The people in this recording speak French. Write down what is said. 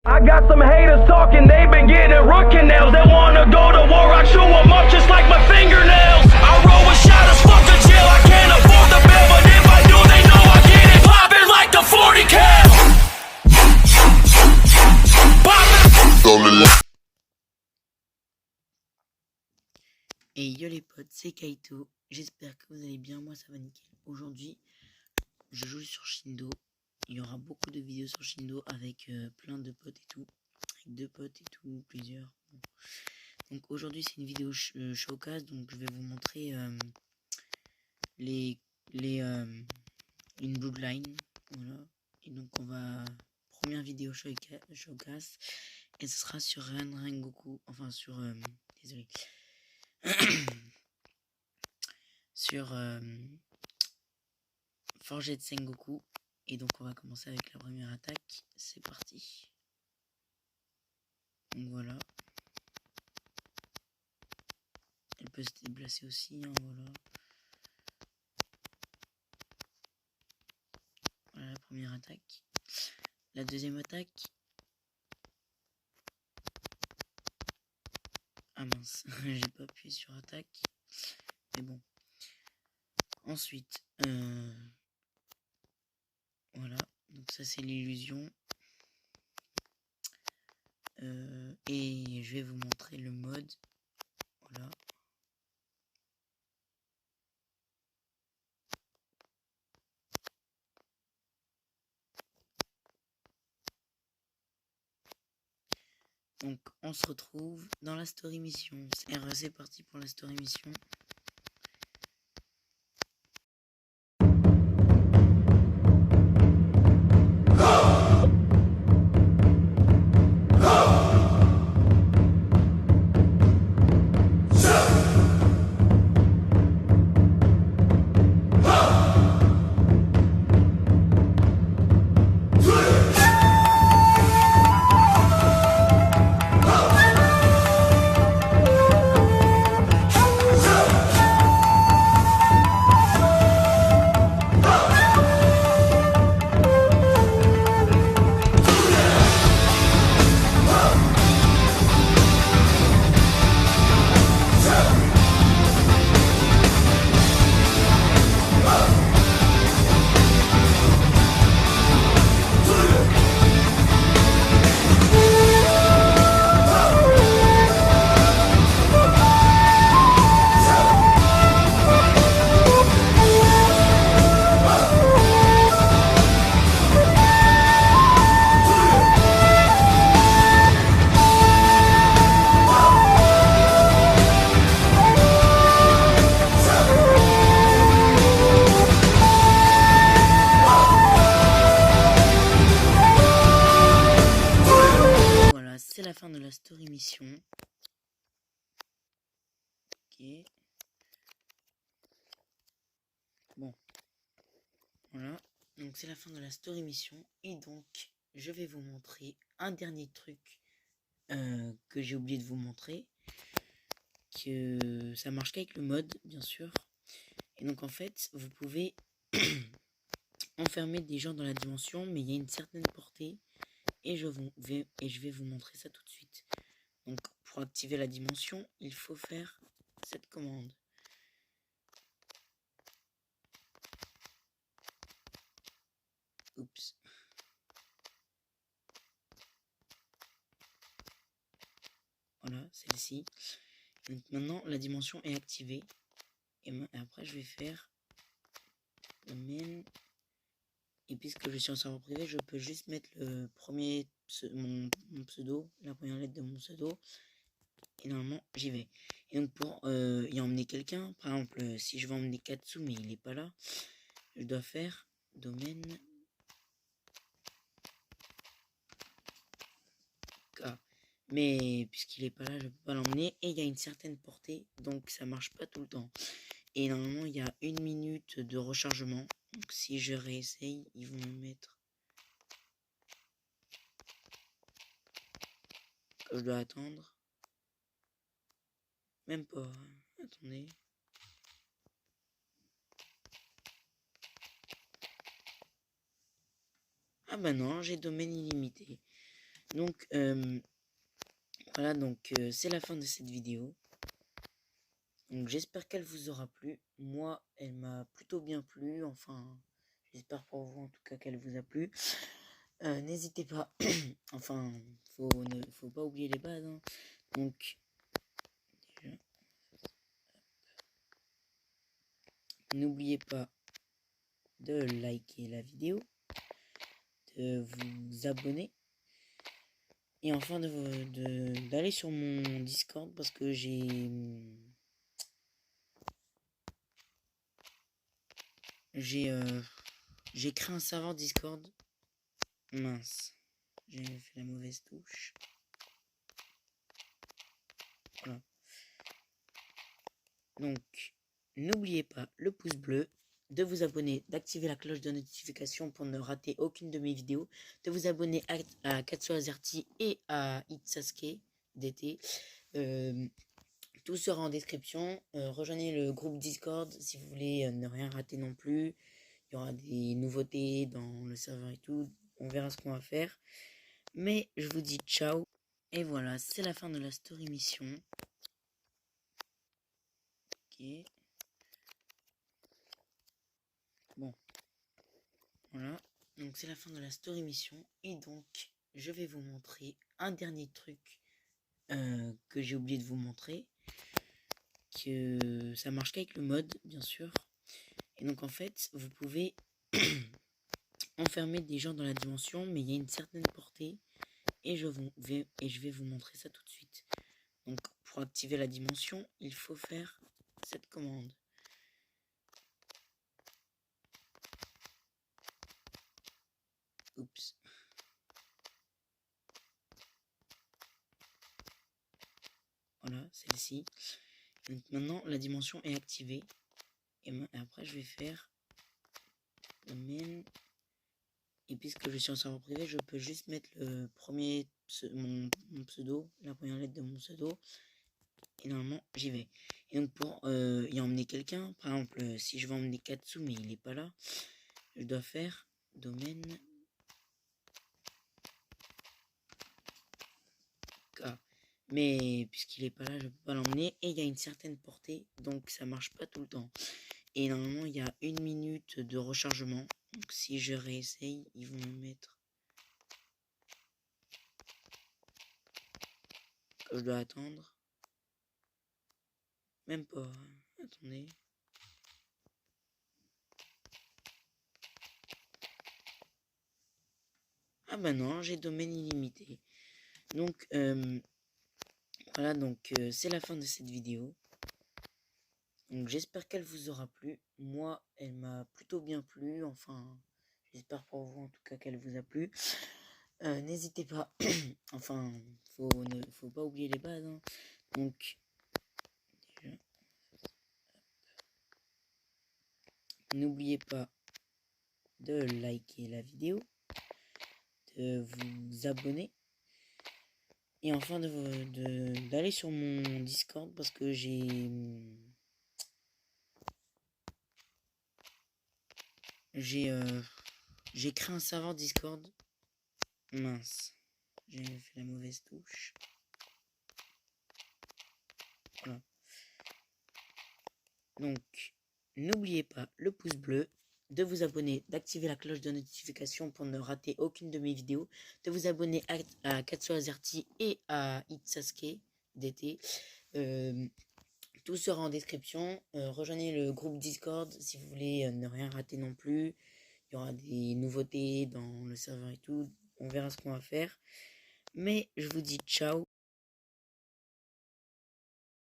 I got some haters talking, they've been getting root canals. They wanna go to war, I chew them up just like my fingernails. I roll with shadows, fuck a jail, I can't afford the bill, but if I do, they know I get it poppin' like the 40 cal. Et yo les potes, c'est Kaito, j'espère que vous allez bien, moi ça va nickel. Aujourd'hui, je joue sur Shindo, il y aura beaucoup de vidéos sur Shindo avec plein de potes et tout, avec 2 potes et tout, plusieurs. Bon. Donc aujourd'hui c'est une vidéo showcase, donc je vais vous montrer une bloodline, voilà. Et donc on va, première vidéo showcase, et ce sera sur Rengoku, enfin sur, désolé. sur Forged Sengoku. Et donc on va commencer avec la première attaque. C'est parti. Donc voilà. Elle peut se déplacer aussi, hein, voilà. Voilà la première attaque. La deuxième attaque. Ah mince, j'ai pas appuyé sur attaque. Mais bon. Ensuite, voilà. Donc ça c'est l'illusion. Et je vais vous montrer le mode. Voilà. Donc on se retrouve dans la story mission. C'est parti pour la story mission. C'est la fin de la story mission. Ok. Bon. Voilà. Donc c'est la fin de la story mission. Et donc je vais vous montrer un dernier truc que j'ai oublié de vous montrer. Que ça marche qu'avec le mode, bien sûr. Et donc en fait, vous pouvez enfermer des gens dans la dimension, mais il y a une certaine portée. Et je vais vous montrer ça tout de suite. Donc pour activer la dimension, il faut faire cette commande. Oups. Voilà, celle-ci. Donc maintenant la dimension est activée. Et après je vais faire domaine. Et puisque je suis en serveur privé, je peux juste mettre le premier mon pseudo, la première lettre de mon pseudo. Et normalement j'y vais. Et donc pour y emmener quelqu'un, par exemple si je veux emmener Katsu mais il n'est pas là, je dois faire domaine K. Mais puisqu'il est pas là, je peux pas l'emmener. Et il y a une certaine portée, donc ça marche pas tout le temps. Et normalement il y a 1 minute de rechargement. Donc si je réessaye, ils vont me mettre que je dois attendre. Même pas. Attendez. Ah bah non, j'ai domaine illimité. Donc, voilà, donc c'est la fin de cette vidéo. Donc j'espère qu'elle vous aura plu. Moi, elle m'a plutôt bien plu. Enfin, j'espère pour vous en tout cas qu'elle vous a plu. N'hésitez pas. Enfin, faut pas oublier les bases. Hein. Donc, déjà, n'oubliez pas de liker la vidéo, de vous abonner. Et enfin d'aller sur mon Discord parce que j'ai créé un serveur Discord. Mince, j'ai fait la mauvaise touche. Voilà. Donc, n'oubliez pas le pouce bleu, de vous abonner, d'activer la cloche de notification pour ne rater aucune de mes vidéos, de vous abonner à Katsu Azerty et à Itsasuke DT. Tout sera en description. Rejoignez le groupe Discord si vous voulez ne rien rater non plus. Il y aura des nouveautés dans le serveur et tout. On verra ce qu'on va faire. Mais je vous dis ciao. Et voilà, c'est la fin de la story mission. Ok. Bon. Voilà. Donc c'est la fin de la story mission. Et donc, je vais vous montrer un dernier truc que j'ai oublié de vous montrer. Que ça marche qu'avec le mode, bien sûr. Et donc en fait, vous pouvez enfermer des gens dans la dimension, mais il y a une certaine portée. Et je vais vous montrer ça tout de suite. Donc pour activer la dimension, il faut faire cette commande. Oups. Voilà, celle-ci. Donc maintenant, la dimension est activée. Et après, je vais faire domaine. Et puisque je suis en serveur privé, je peux juste mettre le premier mon pseudo, la première lettre de mon pseudo. Et normalement, j'y vais. Et donc pour y emmener quelqu'un, par exemple, si je veux emmener Katsu, mais il n'est pas là, je dois faire domaine K. Mais puisqu'il est pas là, je peux pas l'emmener. Et il y a une certaine portée, donc ça marche pas tout le temps. Et normalement, il y a 1 minute de rechargement. Donc si je réessaye, ils vont me mettre que je dois attendre. Même pas. Attendez. Ah bah non, j'ai domaine illimité. Donc voilà, donc c'est la fin de cette vidéo. Donc j'espère qu'elle vous aura plu. Moi, elle m'a plutôt bien plu. Enfin, j'espère pour vous en tout cas qu'elle vous a plu. N'hésitez pas. Enfin, faut pas oublier les bases. Hein. Donc, déjà, n'oubliez pas de liker la vidéo, de vous abonner. Et enfin d'aller sur mon Discord parce que j'ai créé un serveur Discord. Mince, j'ai fait la mauvaise touche. Voilà. Donc, n'oubliez pas le pouce bleu, de vous abonner, d'activer la cloche de notification pour ne rater aucune de mes vidéos, de vous abonner à Katsu Azerty et à Itsasuke DT. Tout sera en description. Rejoignez le groupe Discord si vous voulez ne rien rater non plus. Il y aura des nouveautés dans le serveur et tout. On verra ce qu'on va faire. Mais je vous dis ciao.